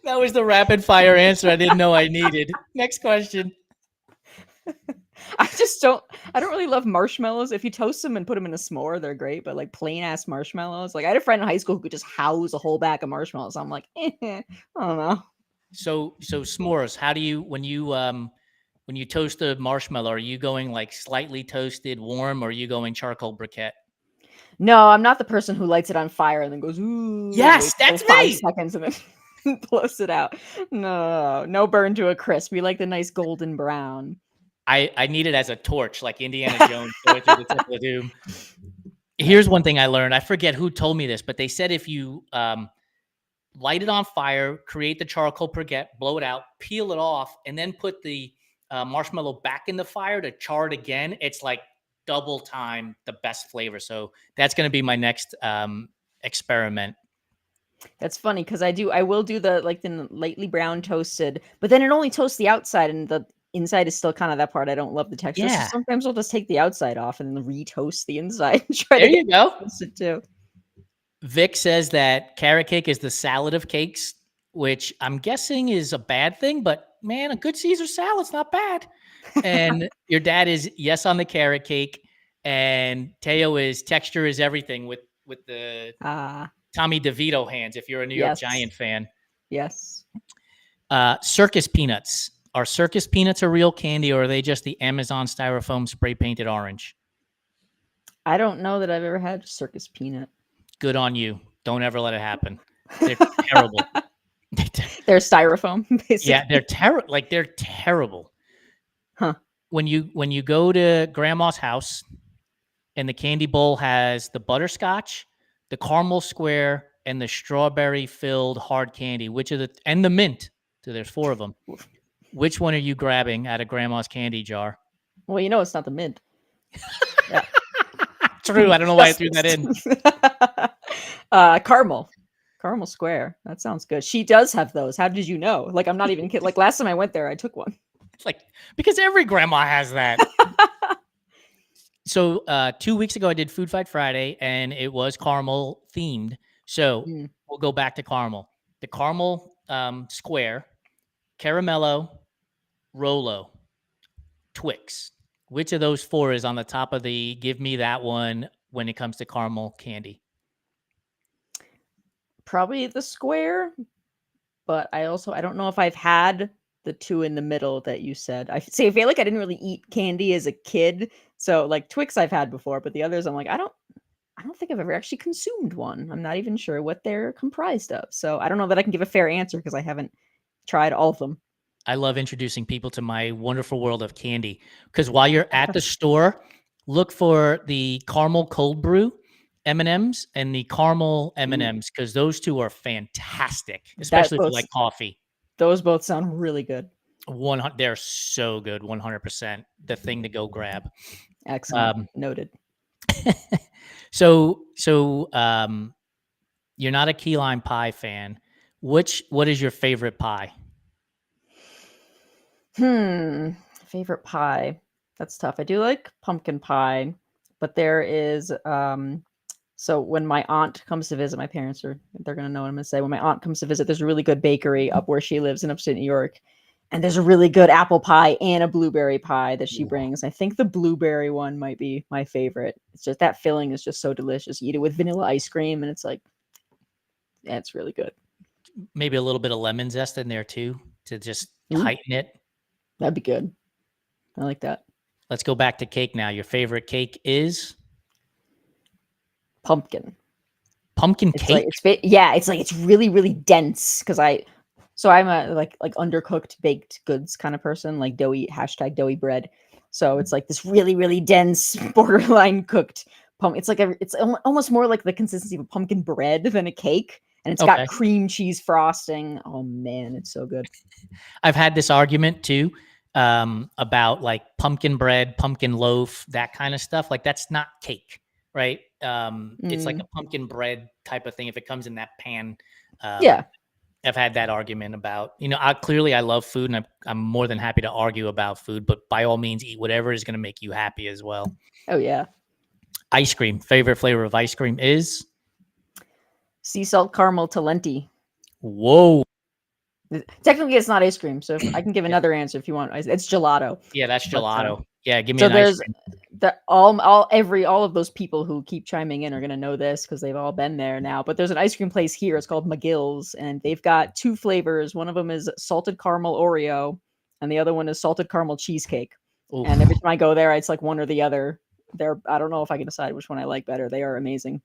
That was the rapid fire answer I didn't know I needed. Next question. I don't really love marshmallows. If you toast them and put them in a s'more, they're great, but like plain ass marshmallows. Like I had a friend in high school who could just house a whole bag of marshmallows. I'm like, I don't know. So s'mores, how do you when you toast a marshmallow, are you going like slightly toasted warm, or are you going charcoal briquette? No, I'm not the person who lights it on fire and then goes, ooh, Yes, that's 5 me. seconds and then blows it out. No burn to a crisp. We like the nice golden brown. I need it as a torch, like Indiana Jones going through the temple of doom. Here's one thing I learned. I forget who told me this, but they said if you light it on fire, create the charcoal briquette, blow it out, peel it off, and then put the marshmallow back in the fire to char it again, it's like double time the best flavor. So that's going to be my next experiment. That's funny because I will do the lightly brown toasted, but then it only toasts the outside and the inside is still kind of that part I don't love the texture. So Yeah. sometimes I'll just take the outside off and then re-toast the inside and try There to you go. toast it too. Vic says that carrot cake is the salad of cakes, which I'm guessing is a bad thing, but man, a good Caesar salad's not bad. And your dad is yes on the carrot cake, and Teo is texture is everything with the Tommy DeVito hands. If you're a New York Giant fan, yes. Circus peanuts. Are circus peanuts a real candy, or are they just the Amazon styrofoam spray painted orange? I don't know that I've ever had circus peanut. Good on you. Don't ever let it happen. They're terrible. They're styrofoam, basically. Yeah, they're terrible. Like they're terrible. Huh. When you go to grandma's house and the candy bowl has the butterscotch, the caramel square, and the strawberry filled hard candy, and the mint. So there's 4 of them. Which one are you grabbing out of grandma's candy jar? Well, it's not the mint. Yeah. True. I don't know why I threw that in. Caramel square. That sounds good. She does have those. How did you know? Like, I'm not even kidding. Like last time I went there, I took one. Like, because every grandma has that. So 2 weeks ago, I did Food Fight Friday, and it was caramel themed. So we'll go back to caramel. The caramel square, Caramello, Rolo, Twix. Which of those 4 is on the top of the give me that one when it comes to caramel candy? Probably the square, but I don't know if I've had the 2 in the middle that you said. I feel like I didn't really eat candy as a kid. So like Twix I've had before, but the others I'm like, I don't think I've ever actually consumed one. I'm not even sure what they're comprised of. So I don't know that I can give a fair answer because I haven't tried all of them. I love introducing people to my wonderful world of candy, because while you're at the store, look for the caramel cold brew M&Ms and the caramel M&Ms, because those 2 are fantastic, especially if you like coffee. Those both sound really good. They're so good. 100%. The thing to go grab. Excellent. Noted. So you're not a key lime pie fan. What is your favorite pie? Favorite pie. That's tough. I do like pumpkin pie, but there is so when my aunt comes to visit, my parents they're gonna know what I'm gonna say. When my aunt comes to visit, there's a really good bakery up where she lives in upstate New York. And there's a really good apple pie and a blueberry pie that she brings. I think the blueberry one might be my favorite. It's just that filling is just so delicious. You eat it with vanilla ice cream and it's like, yeah, it's really good. Maybe a little bit of lemon zest in there too to just heighten it. That'd be good. I like that. Let's go back to cake now. Your favorite cake is? Pumpkin. Pumpkin cake? It's really, really dense because I'm a like undercooked baked goods kind of person, like doughy bread. So it's like this really, really dense, borderline cooked pumpkin. It's almost more like the consistency of a pumpkin bread than a cake. And it's got cream cheese frosting. Oh man, it's so good. I've had this argument too. about like pumpkin bread, pumpkin loaf, that kind of stuff. Like that's not cake, right? It's like Mm, a pumpkin bread type of thing if it comes in that pan. Um, yeah. I've had that argument about, I love food and I'm more than happy to argue about food, but by all means, eat whatever is going to make you happy as well. Oh yeah. Ice cream, favorite flavor of ice cream is? Sea salt caramel talenti. Whoa. Technically, it's not ice cream, so if I can give Yeah, another answer if you want. It's gelato. yeah, that's But gelato. Yeah, give me so an ice there's cream. all of those people who keep chiming in are gonna know this because they've all been there now. But there's an ice cream place here. It's called McGill's, and they've got two flavors. One of them is salted caramel Oreo, and the other one is salted caramel cheesecake. And every Oof. time I go there, it's like one or the other. I don't know if I can decide which one I like better. They are amazing.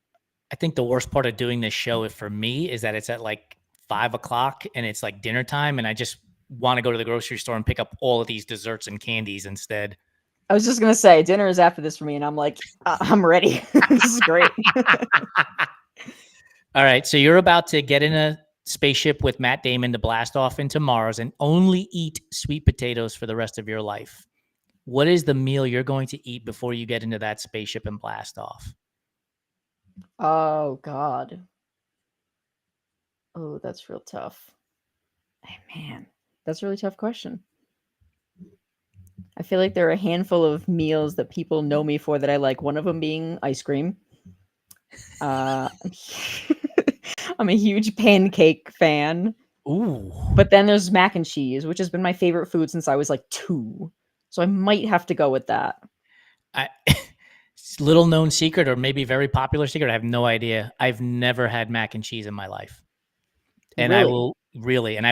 I think the worst part of doing this show for me is that it's at like 5 o'clock and it's like dinner time, and I just want to go to the grocery store and pick up all of these desserts and candies instead. I was just gonna say dinner is after this for me, and I'm like, I'm ready. This is great. All right, so you're about to get in a spaceship with Matt Damon to blast off into Mars and only eat sweet potatoes for the rest of your life. What is the meal you're going to eat before you get into that spaceship and blast off? Oh God. Oh, that's real tough. Hey, man, that's a really tough question. I feel like there are a handful of meals that people know me for that I like. One of them being ice cream. Uh, I'm a huge pancake fan. Ooh. But then there's mac and cheese, which has been my favorite food since I was like 2. So I might have to go with that. I, little known secret, or maybe very popular secret, I have no idea. I've never had mac and cheese in my life. And I Really?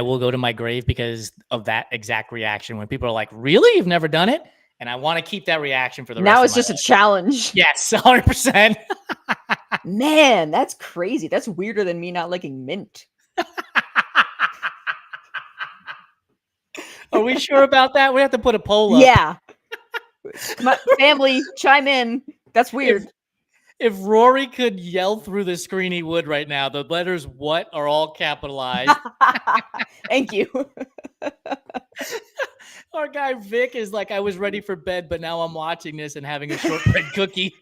will go to my grave because of that exact reaction when people are like, really? You've never done it? And I want to keep that reaction for the Now rest of it's my just a life. challenge. Yes, 100%. Man, that's crazy. That's weirder than me not liking mint. Are we sure about that? We have to put a poll up. Yeah. Come on, family, chime in. That's weird. If Rory could yell through the screen, he would right now. The letters "what" are all capitalized. Thank you. Our guy Vic is like, I was ready for bed, but now I'm watching this and having a shortbread cookie.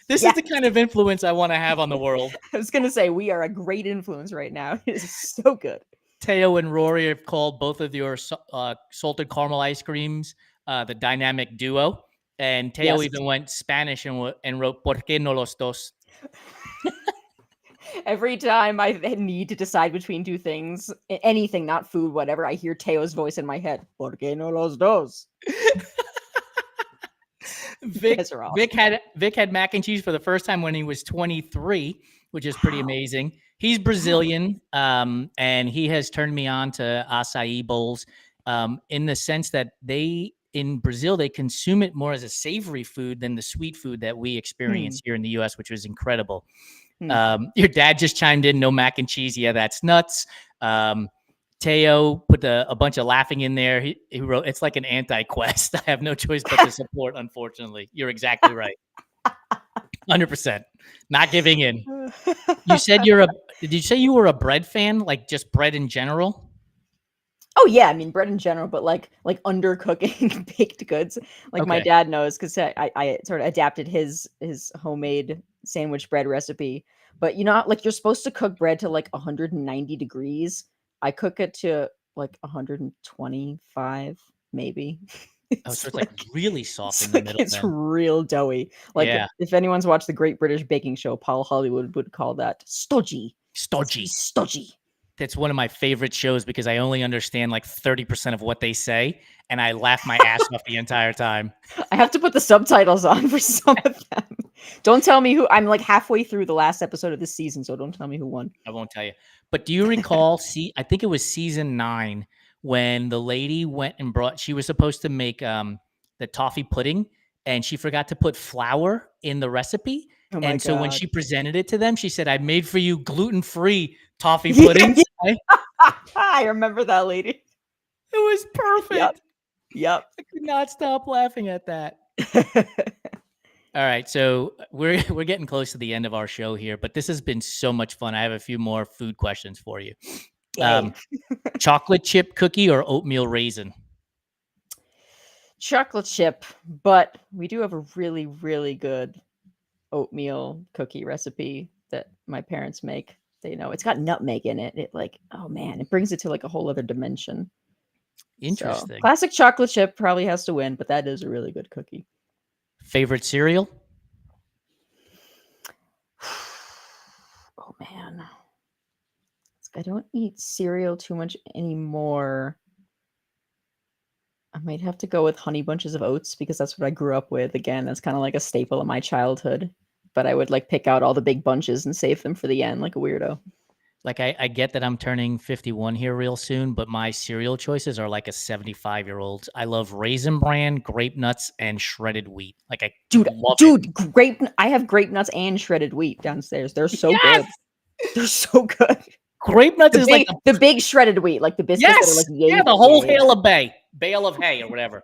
This is the kind of influence I want to have on the world. I was gonna say we are a great influence right now. It is so good. Teo and Rory have called both of your salted caramel ice creams the dynamic duo. And Teo Yes. even went Spanish and wrote "Por qué no los dos?" Every time I need to decide between two things, anything, not food, whatever, I hear Teo's voice in my head. ¿Por qué no los dos? Vic, Guys are awesome. Vic had mac and cheese for the first time when he was 23, which is pretty amazing. He's Brazilian, and he has turned me on to acai bowls in the sense that in Brazil, they consume it more as a savory food than the sweet food that we experience here in the U.S., which was incredible. Your dad just chimed in, no mac and cheese. Yeah, that's nuts. Teo put a bunch of laughing in there. He wrote, it's like an anti-Quest. I have no choice but to support, unfortunately. You're exactly right. 100%. Not giving in. You said did you say you were a bread fan? Like just bread in general? Oh yeah, I mean bread in general, but like undercooking baked goods. Like my Okay. dad knows because I sort of adapted his homemade sandwich bread recipe. But like you're supposed to cook bread to like 190 degrees. I cook it to like 125, maybe. Oh, so It's it's like like really soft in the middle it's then. real doughy. Like Yeah. if anyone's watched the Great British Baking Show, Paul Hollywood would call that stodgy. It's Stodgy. stodgy. That's one of my favorite shows because I only understand like 30% of what they say, and I laugh my ass off the entire time. I have to put the subtitles on for some of them. Don't tell me who. I'm like halfway through the last episode of this season, so don't tell me who won. I won't tell you. But do you recall, I think it was season 9 when the lady went and she was supposed to make the toffee pudding and she forgot to put flour in the recipe. Oh my And so when god. she presented it to them, she said, I made for you gluten-free toffee Yeah, puddings. yeah. I remember that lady. It was perfect. Yep. I could not stop laughing at that. All right, so we're getting close to the end of our show here, but this has been so much fun. I have a few more food questions for you. Yay. Chocolate chip cookie or oatmeal raisin? chocolate chip, but we do have a really, really good oatmeal cookie recipe that my parents make. They know it's got nutmeg in it. It like, oh man, it brings it to like a whole other dimension. So Interesting. classic chocolate chip probably has to win, but that is a really good cookie. Favorite cereal? Oh man. I don't eat cereal too much anymore. I might have to go with Honey Bunches of Oats because that's what I grew up with. Again, that's kind of like a staple of my childhood. But I would like pick out all the big bunches and save them for the end like a weirdo. Like I get that I'm turning 51 here real soon, but my cereal choices are like a 75-year-old. I love Raisin Bran, Grape Nuts, and shredded wheat. Like I love it. Dude, I have grape nuts and shredded wheat downstairs. They're so Yes! good. They're so good. Grape Nuts is like the big shredded wheat, like the biscuits that are yes, like yeah, the whole bale of hay or whatever.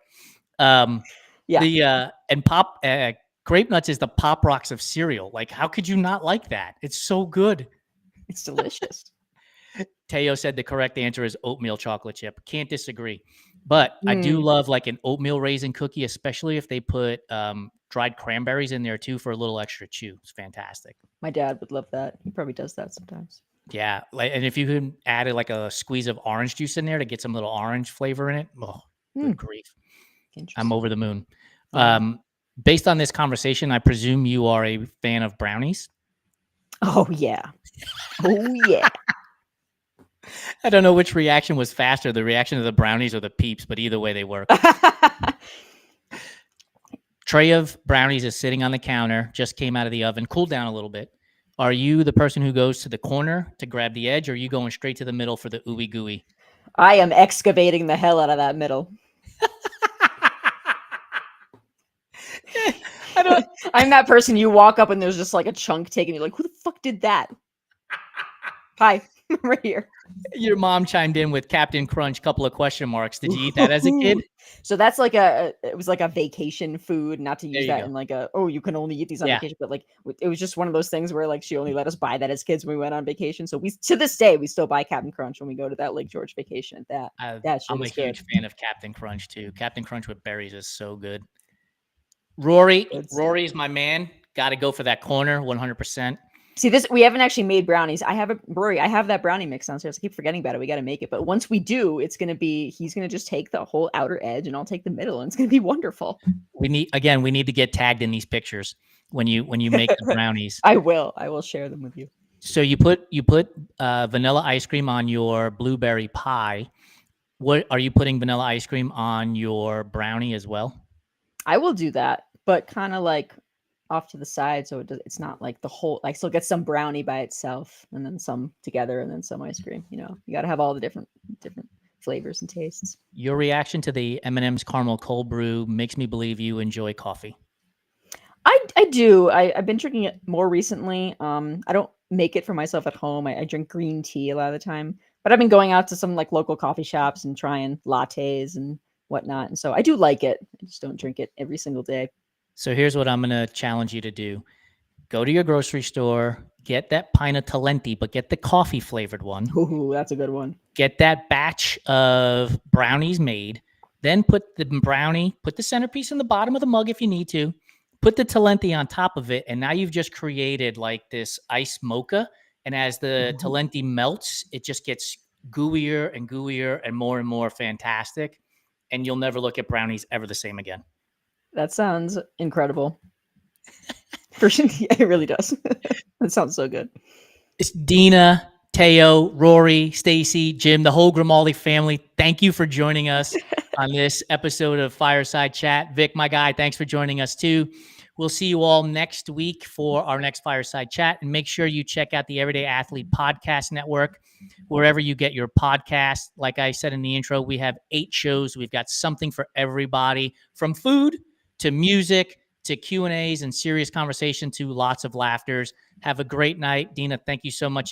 Yeah. The and pop Grape Nuts is the Pop Rocks of cereal. Like, how could you not like that? It's so good. It's delicious. Teo said the correct answer is oatmeal chocolate chip. Can't disagree. But I do love like an oatmeal raisin cookie, especially if they put dried cranberries in there too for a little extra chew. It's fantastic. My dad would love that. He probably does that sometimes. Yeah, like, and if you can add like a squeeze of orange juice in there to get some little orange flavor in it, oh, good grief. I'm over the moon. Based on this conversation, I presume you are a fan of brownies. Oh yeah. Oh yeah. I don't know which reaction was faster, the reaction of the brownies or the peeps, but either way they work. Tray of brownies is sitting on the counter, just came out of the oven, cooled down a little bit. Are you the person who goes to the corner to grab the edge, or are you going straight to the middle for the ooey gooey? I am excavating the hell out of that middle. I'm that person you walk up and there's just like a chunk taken. You're like, who the fuck did that? Hi, right here. Your mom chimed in with Captain Crunch, couple of question marks. Did you eat that as a kid? So that's like it was like a vacation food, not to use that go. in like you can only eat these on vacation, but like it was just one of those things where like she only let us buy that as kids when we went on vacation. So we, to this day, we still buy Captain Crunch when we go to that Lake George vacation. That shit I'm a is huge good. fan of Captain Crunch too. Captain Crunch with berries is so good. Rory's my man. Got to go for that corner, 100%. See, this we haven't actually made brownies. I have that brownie mix downstairs. I keep forgetting about it. We got to make it. But once we do, he's gonna just take the whole outer edge and I'll take the middle, and it's gonna be wonderful. We need to get tagged in these pictures when you make the brownies. I will share them with you. So you put vanilla ice cream on your blueberry pie. What are you putting vanilla ice cream on your brownie as well? I will do that, but kind of like off to the side, so it's not like the whole. I still get some brownie by itself, and then some together, and then some ice cream. You know, you got to have all the different flavors and tastes. Your reaction to the M&M's caramel cold brew makes me believe you enjoy coffee. I do. I've been drinking it more recently. I don't make it for myself at home. I drink green tea a lot of the time, but I've been going out to some like local coffee shops and trying lattes and whatnot. And so I do like it. I just don't drink it every single day. So here's what I'm going to challenge you to do. Go to your grocery store, get that pint of Talenti, but get the coffee flavored one. Ooh, that's a good one. Get that batch of brownies made. Then put the centerpiece in the bottom of the mug if you need to. Put the Talenti on top of it, and now you've just created like this ice mocha. And as the Talenti melts, it just gets gooier and gooier and more fantastic. And you'll never look at brownies ever the same again. That sounds incredible. It really does. That sounds so good. It's Dina, Teo, Rory, Stacy, Jim, the whole Grimaldi family. Thank you for joining us on this episode of Fireside Chat. Vic, my guy, thanks for joining us too. We'll see you all next week for our next Fireside Chat. And make sure you check out the Everyday Athlete Podcast Network, wherever you get your podcast. Like I said in the intro, we have 8 shows. We've got something for everybody, from food to music to Q&As and serious conversation to lots of laughters. Have a great night. Dina, thank you so much again.